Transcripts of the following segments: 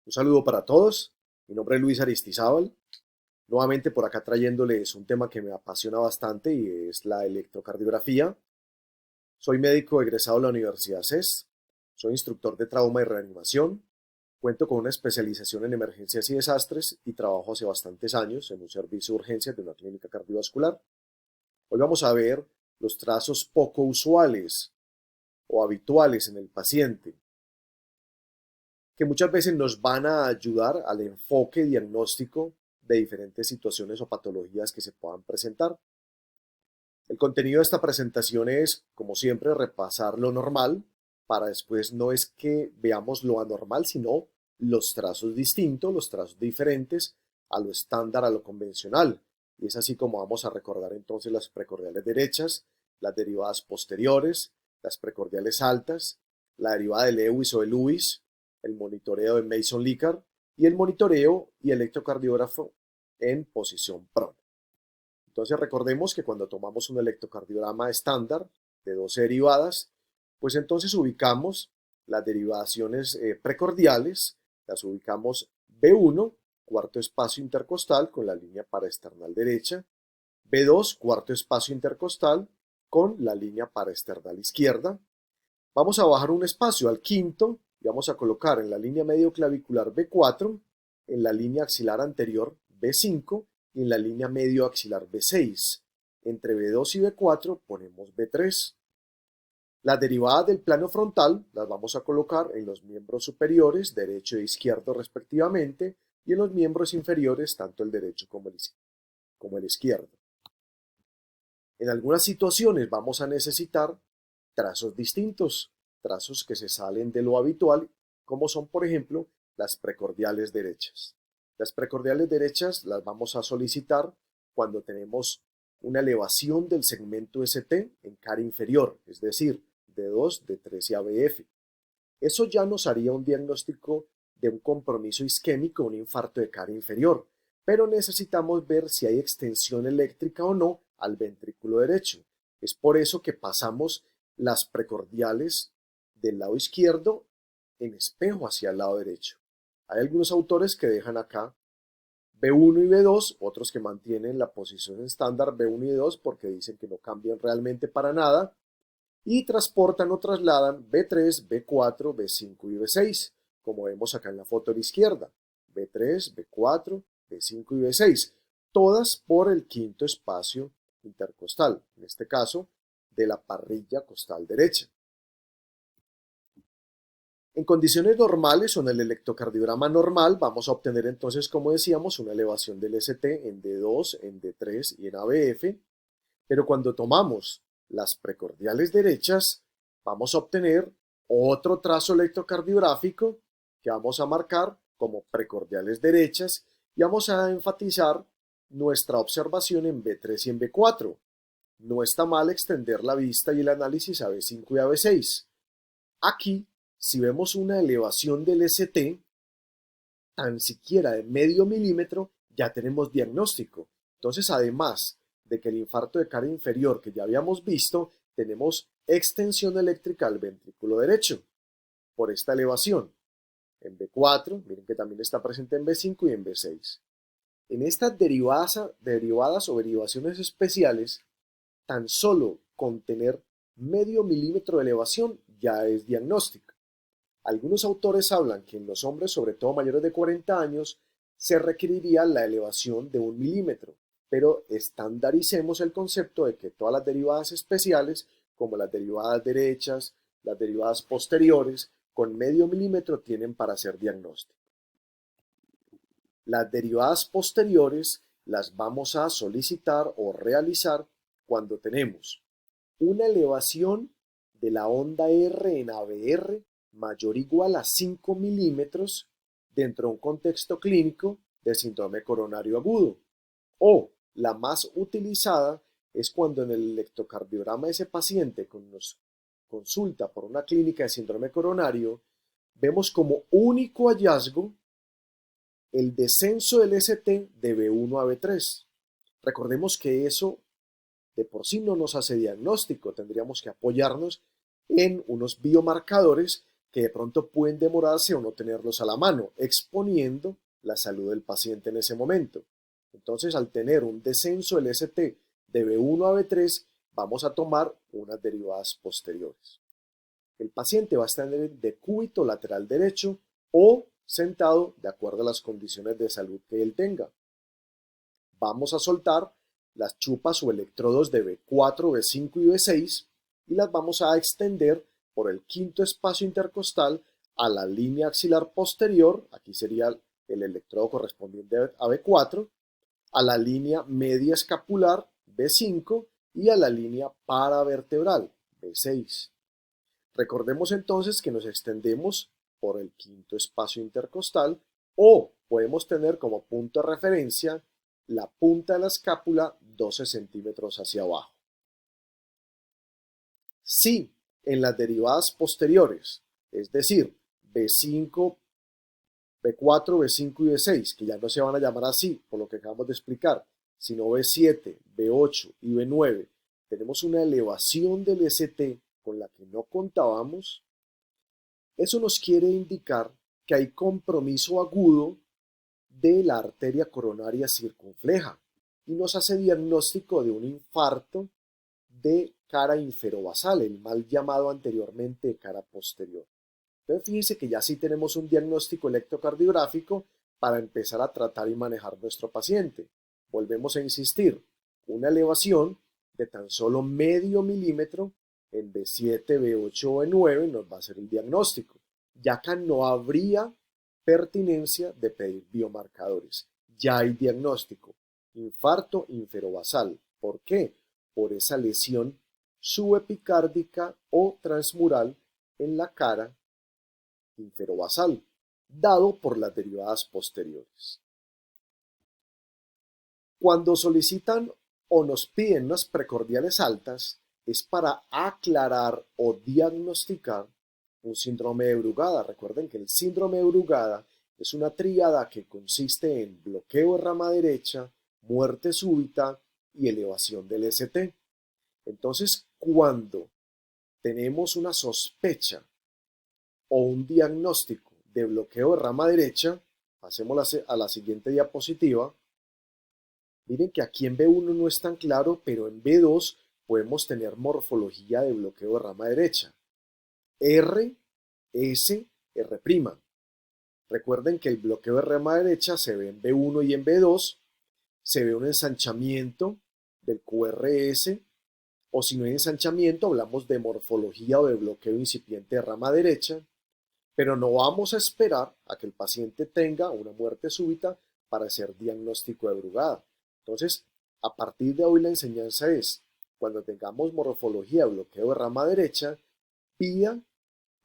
Un saludo para todos. Mi nombre es Luis Aristizábal. Nuevamente por acá trayéndoles un tema que me apasiona bastante y es la electrocardiografía. Soy médico egresado de la Universidad CES. Soy instructor de trauma y reanimación. Cuento con una especialización en emergencias y desastres y trabajo hace bastantes años en un servicio de urgencias de una clínica cardiovascular. Hoy vamos a ver los trazos poco usuales o habituales en el paciente que muchas veces nos van a ayudar al enfoque diagnóstico de diferentes situaciones o patologías que se puedan presentar. El contenido de esta presentación es, como siempre, repasar lo normal para después no es que veamos lo anormal, sino los trazos distintos, los trazos diferentes a lo estándar, a lo convencional. Y es así como vamos a recordar entonces las precordiales derechas, las derivadas posteriores, las precordiales altas, la derivada de Lewis o de Lewis, el monitoreo de Mason-Likar y el monitoreo y electrocardiógrafo en posición prone. Entonces recordemos que cuando tomamos un electrocardiograma estándar de 12 derivadas, pues entonces ubicamos las derivaciones precordiales, las ubicamos B1, cuarto espacio intercostal con la línea paraesternal derecha, B2, cuarto espacio intercostal con la línea paraesternal izquierda. Vamos a bajar un espacio al quinto y vamos a colocar en la línea medio clavicular B4, en la línea axilar anterior B5 y en la línea medio axilar B6. Entre B2 y B4 ponemos B3. Las derivadas del plano frontal las vamos a colocar en los miembros superiores, derecho e izquierdo respectivamente, y en los miembros inferiores, tanto el derecho como el izquierdo. En algunas situaciones vamos a necesitar trazos distintos, trazos que se salen de lo habitual, como son, por ejemplo, las precordiales derechas. Las precordiales derechas las vamos a solicitar cuando tenemos una elevación del segmento ST en cara inferior, es decir, D2, D3 y ABF. Eso ya nos haría un diagnóstico de un compromiso isquémico, un infarto de cara inferior, pero necesitamos ver si hay extensión eléctrica o no al ventrículo derecho. Es por eso que pasamos las precordiales del lado izquierdo en espejo hacia el lado derecho. Hay algunos autores que dejan acá B1 y B2, otros que mantienen la posición estándar B1 y B2 porque dicen que no cambian realmente para nada y transportan o trasladan B3, B4, B5 y B6, como vemos acá en la foto de la izquierda. B3, B4, B5 y B6, todas por el quinto espacio intercostal, en este caso de la parrilla costal derecha. En condiciones normales o en el electrocardiograma normal vamos a obtener entonces, como decíamos, una elevación del ST en D2, en D3 y en ABF, pero cuando tomamos las precordiales derechas vamos a obtener otro trazo electrocardiográfico que vamos a marcar como precordiales derechas y vamos a enfatizar nuestra observación en B3 y en B4. No está mal extender la vista y el análisis a B5 y a B6. Aquí, si vemos una elevación del ST, tan siquiera de medio milímetro, ya tenemos diagnóstico. Entonces, además de que el infarto de cara inferior que ya habíamos visto, tenemos extensión eléctrica al ventrículo derecho por esta elevación. En B4, miren que también está presente en B5 y en B6. En estas derivadas o derivaciones especiales, tan solo con tener medio milímetro de elevación ya es diagnóstico. Algunos autores hablan que en los hombres, sobre todo mayores de 40 años, se requeriría la elevación de 1 milímetro, pero estandaricemos el concepto de que todas las derivadas especiales, como las derivadas derechas, las derivadas posteriores, con medio milímetro tienen para hacer diagnóstico. Las derivadas posteriores las vamos a solicitar o realizar cuando tenemos una elevación de la onda R en ABR mayor o igual a 5 milímetros dentro de un contexto clínico de síndrome coronario agudo. O la más utilizada es cuando en el electrocardiograma de ese paciente que nos consulta por una clínica de síndrome coronario, vemos como único hallazgo el descenso del ST de B1 a B3. Recordemos que eso de por sí no nos hace diagnóstico, tendríamos que apoyarnos en unos biomarcadores que de pronto pueden demorarse o no tenerlos a la mano, exponiendo la salud del paciente en ese momento. Entonces, al tener un descenso del ST de B1 a B3, vamos a tomar unas derivadas posteriores. El paciente va a estar en el decúbito lateral derecho o sentado de acuerdo a las condiciones de salud que él tenga. Vamos a soltar las chupas o electrodos de B4, B5 y B6 y las vamos a extender por el quinto espacio intercostal a la línea axilar posterior, aquí sería el electrodo correspondiente a B4, a la línea media escapular B5 y a la línea paravertebral B6. Recordemos entonces que nos extendemos por el quinto espacio intercostal o podemos tener como punto de referencia la punta de la escápula 12 centímetros hacia abajo. Si en las derivadas posteriores, es decir, B5, B4, B5 y B6, que ya no se van a llamar así por lo que acabamos de explicar, sino B7, B8 y B9, tenemos una elevación del ST con la que no contábamos, eso nos quiere indicar que hay compromiso agudo de la arteria coronaria circunfleja y nos hace diagnóstico de un infarto de cara inferobasal, el mal llamado anteriormente cara posterior. Entonces fíjense que ya sí tenemos un diagnóstico electrocardiográfico para empezar a tratar y manejar nuestro paciente. Volvemos a insistir, una elevación de tan solo medio milímetro en B7, B8 o B9 nos va a hacer el diagnóstico. Ya acá no habría pertinencia de pedir biomarcadores. Ya hay diagnóstico. Infarto inferobasal. ¿Por qué? Por esa lesión subepicárdica o transmural en la cara inferobasal, dado por las derivadas posteriores. Cuando solicitan o nos piden unas precordiales altas, es para aclarar o diagnosticar un síndrome de Brugada. Recuerden que el síndrome de Brugada es una tríada que consiste en bloqueo de rama derecha, muerte súbita y elevación del ST. Entonces, cuando tenemos una sospecha o un diagnóstico de bloqueo de rama derecha, pasemos a la siguiente diapositiva. Miren que aquí en B1 no es tan claro, pero en B2 podemos tener morfología de bloqueo de rama derecha. R, S, R'. Recuerden que el bloqueo de rama derecha se ve en B1 y en B2, se ve un ensanchamiento del QRS, o si no hay ensanchamiento, hablamos de morfología o de bloqueo incipiente de rama derecha, pero no vamos a esperar a que el paciente tenga una muerte súbita para hacer diagnóstico de Brugada. Entonces, a partir de hoy la enseñanza es, cuando tengamos morfología de bloqueo de rama derecha, pida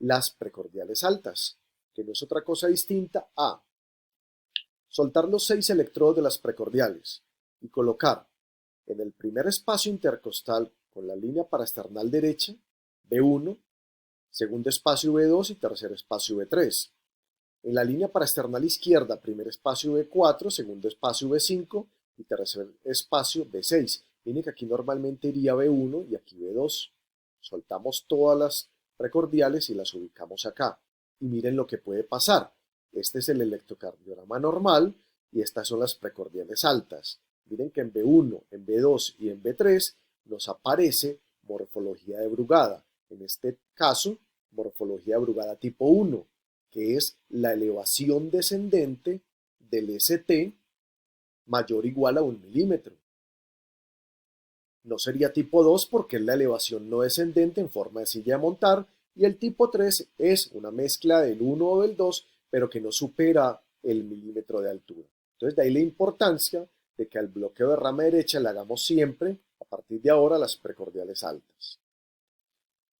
las precordiales altas, que no es otra cosa distinta a soltar los 6 electrodos de las precordiales y colocar en el primer espacio intercostal con la línea paraesternal derecha, B1, segundo espacio B2 y tercer espacio B3. En la línea paraesternal izquierda, primer espacio B4, segundo espacio B5 y tercer espacio B6. Miren que aquí normalmente iría B1 y aquí B2. Soltamos todas las precordiales y las ubicamos acá. Y miren lo que puede pasar. Este es el electrocardiograma normal y estas son las precordiales altas. Miren que en B1, en B2 y en B3 nos aparece morfología de Brugada. En este caso, morfología de Brugada tipo 1, que es la elevación descendente del ST mayor o igual a 1 milímetro. No sería tipo 2 porque es la elevación no descendente en forma de silla de montar, y el tipo 3 es una mezcla del 1 o del 2, pero que no supera el milímetro de altura. Entonces de ahí la importancia de que al bloqueo de rama derecha le hagamos siempre, a partir de ahora, las precordiales altas.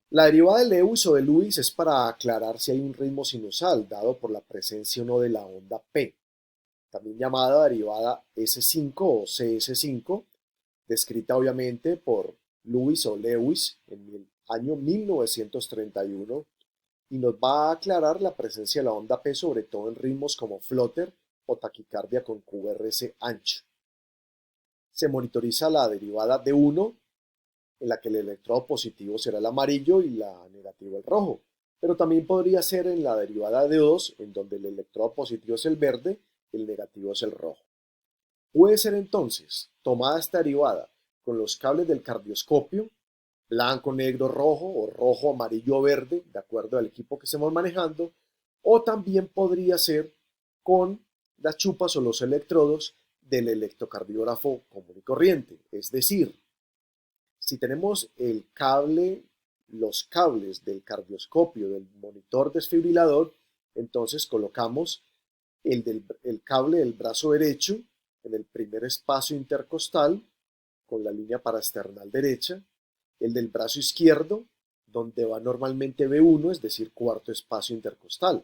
La derivada de Lewis o de Lewis es para aclarar si hay un ritmo sinusal dado por la presencia o no de la onda P, también llamada derivada S5 o CS5, descrita obviamente por Lewis o Lewis en el año 1931, y nos va a aclarar la presencia de la onda P sobre todo en ritmos como flutter o taquicardia con QRS ancho. Se monitoriza la derivada D1, en la que el electrodo positivo será el amarillo y la negativa el rojo. pero también podría ser en la derivada de 2, en donde el electrodo positivo es el verde y el negativo es el rojo. Puede ser entonces tomada esta derivada con los cables del cardioscopio, blanco, negro, rojo o rojo, amarillo o verde, de acuerdo al equipo que estemos manejando, o también podría ser con las chupas o los electrodos del electrocardiógrafo común y corriente. Es decir, si tenemos los cables del cardioscopio, del monitor desfibrilador, entonces colocamos el cable del brazo derecho en el primer espacio intercostal con la línea paraesternal derecha, el del brazo izquierdo, donde va normalmente B1, es decir, cuarto espacio intercostal.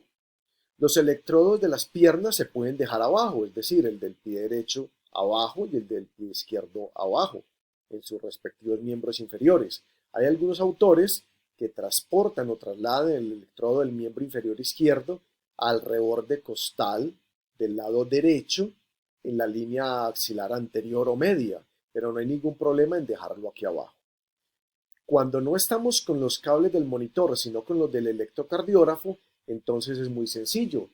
Los electrodos de las piernas se pueden dejar abajo, es decir, el del pie derecho abajo y el del pie izquierdo abajo, en sus respectivos miembros inferiores. Hay algunos autores que transportan o trasladan el electrodo del miembro inferior izquierdo al reborde costal del lado derecho en la línea axilar anterior o media, pero no hay ningún problema en dejarlo aquí abajo. Cuando no estamos con los cables del monitor, sino con los del electrocardiógrafo, entonces es muy sencillo.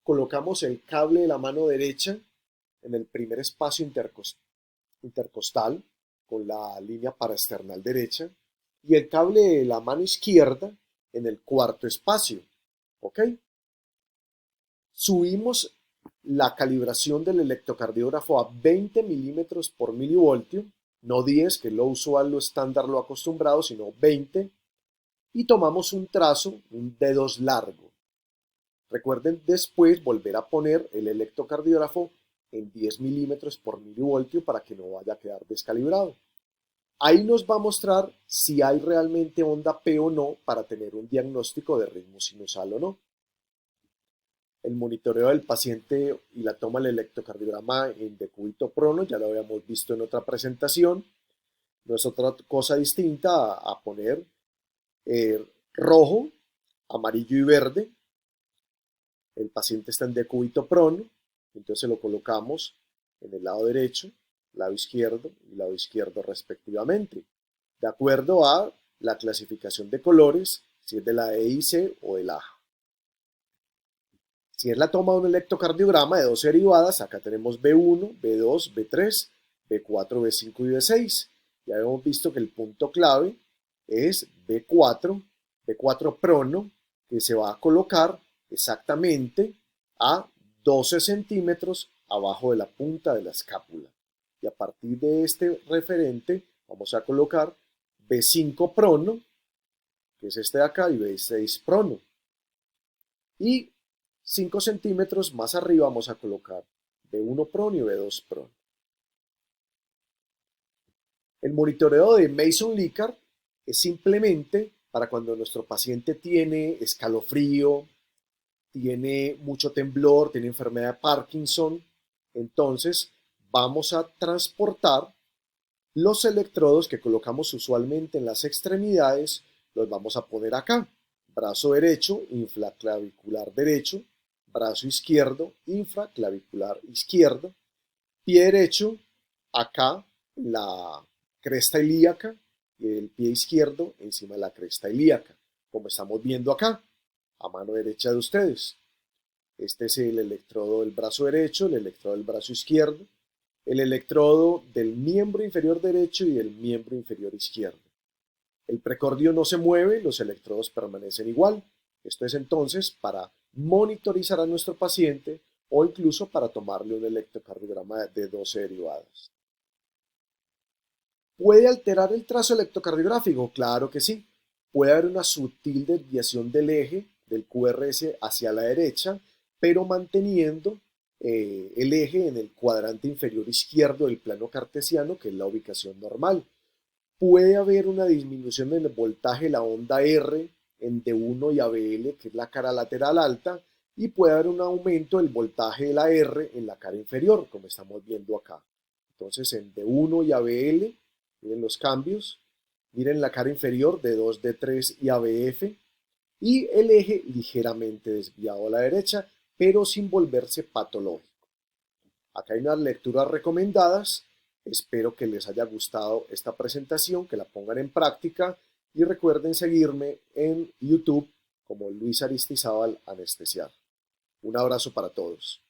Colocamos el cable de la mano derecha en el primer espacio intercostal con la línea paraesternal derecha y el cable de la mano izquierda en el cuarto espacio. ¿Ok? Subimos la calibración del electrocardiógrafo a 20 milímetros por milivoltio, no 10, que es lo usual, lo estándar, lo acostumbrado, sino 20, y tomamos un trazo, un dedos largo. Recuerden después volver a poner el electrocardiógrafo en 10 milímetros por milivoltio para que no vaya a quedar descalibrado. Ahí nos va a mostrar si hay realmente onda P o no para tener un diagnóstico de ritmo sinusal o no. El monitoreo del paciente y la toma del electrocardiograma en decúbito prono, ya lo habíamos visto en otra presentación, no es otra cosa distinta a poner rojo, amarillo y verde. El paciente está en decúbito prono, entonces lo colocamos en el lado derecho, lado izquierdo respectivamente, de acuerdo a la clasificación de colores, si es de la EIC o del AJA. Si es la toma de un electrocardiograma de 12 derivadas, acá tenemos B1, B2, B3, B4, B5 y B6. Ya hemos visto que el punto clave es B4, B4 prono, que se va a colocar exactamente a 12 centímetros abajo de la punta de la escápula. Y a partir de este referente vamos a colocar B5 prono, que es este de acá, y B6 prono. Y 5 centímetros más arriba vamos a colocar B1 prono y B2 prono. El monitoreo de Mason-Likard es simplemente para cuando nuestro paciente tiene escalofrío, tiene mucho temblor, tiene enfermedad de Parkinson. Entonces vamos a transportar los electrodos que colocamos usualmente en las extremidades, los vamos a poner acá. Brazo derecho, infraclavicular derecho, brazo izquierdo, infraclavicular izquierdo, pie derecho, acá, la cresta ilíaca, y el pie izquierdo encima de la cresta ilíaca, como estamos viendo acá, a mano derecha de ustedes. Este es el electrodo del brazo derecho, el electrodo del brazo izquierdo, el electrodo del miembro inferior derecho y del miembro inferior izquierdo. El precordio no se mueve, los electrodos permanecen igual. Esto es entonces para monitorizar a nuestro paciente o incluso para tomarle un electrocardiograma de 12 derivadas. ¿Puede alterar el trazo electrocardiográfico? Claro que sí. Puede haber una sutil desviación del eje del QRS hacia la derecha, pero manteniendo el eje en el cuadrante inferior izquierdo del plano cartesiano, que es la ubicación normal. Puede haber una disminución en el voltaje de la onda R en D1 y ABL, que es la cara lateral alta, y puede haber un aumento del voltaje de la R en la cara inferior, como estamos viendo acá. Entonces en D1 y ABL, miren los cambios, miren la cara inferior D2, D3 y ABF, y el eje ligeramente desviado a la derecha, pero sin volverse patológico. Acá hay unas lecturas recomendadas. Espero que les haya gustado esta presentación, que la pongan en práctica y recuerden seguirme en YouTube como Luis Aristizábal Anestesiar. Un abrazo para todos.